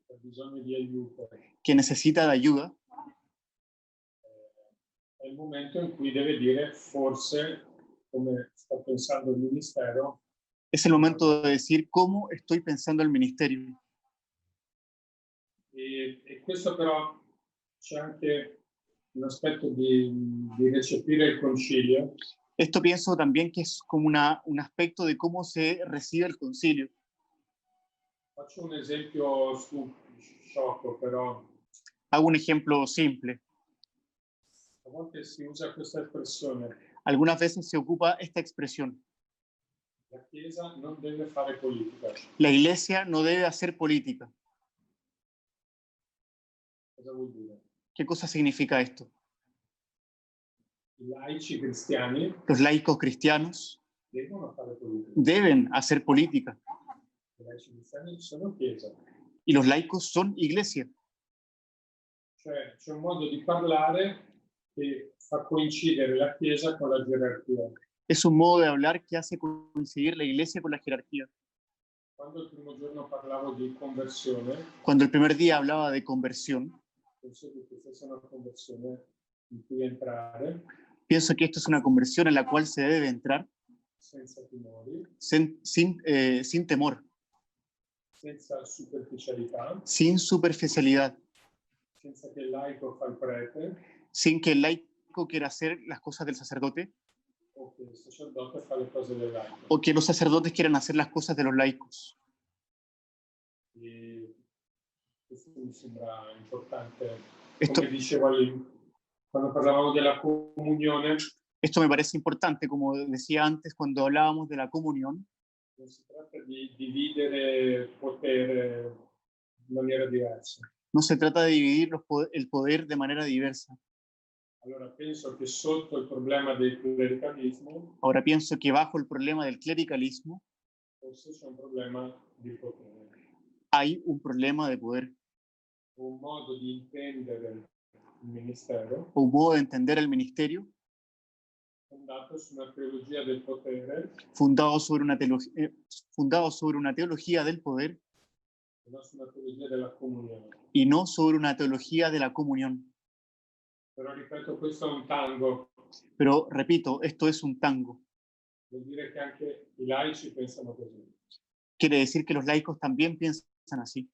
ha bisogno di aiuto, que necesita de ayuda, è il momento in cui deve dire forse, come sta pensando il ministero, es el momento de decir cómo estoy pensando el ministerio. e questo però c'è anche un aspetto di recepire il concilio, Esto pienso también que es como un aspecto de cómo se recibe el concilio. Faccio un esempio su sciocco, però Hago un ejemplo simple. a volte si usa questa espressione: Algunas veces se ocupa esta expresión. la Chiesa non deve fare politica. La iglesia no debe hacer política. Cosa vuol dire? ¿Qué cosa significa esto? I laici cristiani Los laicos cristianos devono fare politica. deben hacer política I laici cristiani sono Chiesa. y los laicos son iglesia. Cioè c'è un modo di parlare che fa coincidere la Chiesa con la gerarchia. Es un modo de hablar que hace coincidir la iglesia con la jerarquía. Quando il primo giorno parlavo di conversione, Cuando el primer día hablaba de conversión, penso che questa sia una conversione in cui entrare pienso que esto es una conversión en la cual se debe entrar senza timori, sin temor, senza superficialità, sin superficialidad, senza che il laico fa il prete sin que el laico quiera hacer las cosas del sacerdote o che il sacerdote fa le cose del laico. o que los sacerdotes quieran hacer las cosas de los laicos. E questo mi sembra importante. Esto, Come dicevo quando parlavamo della comunione, esto me parece importante, como decía antes cuando hablábamos de la comunión. non si tratta di dividere potere in maniera diversa. No se trata de dividir el poder de manera diversa. Allora penso che sotto il problema del clericalismo Ahora pienso que bajo el problema del clericalismo forse c'è un problema di potere, hay un problema de poder, un modo di intendere il ministero o un modo de entender el ministerio fondato su una teologia del potere, fundado sobre una teología del poder e non su una teologia della comunione. y no sobre una teología de la comunión. Però ripeto, questo è un tango, Pero repito, esto es un tango. vuol dire che anche i laici pensano così. Quiere decir que los laicos también piensan así.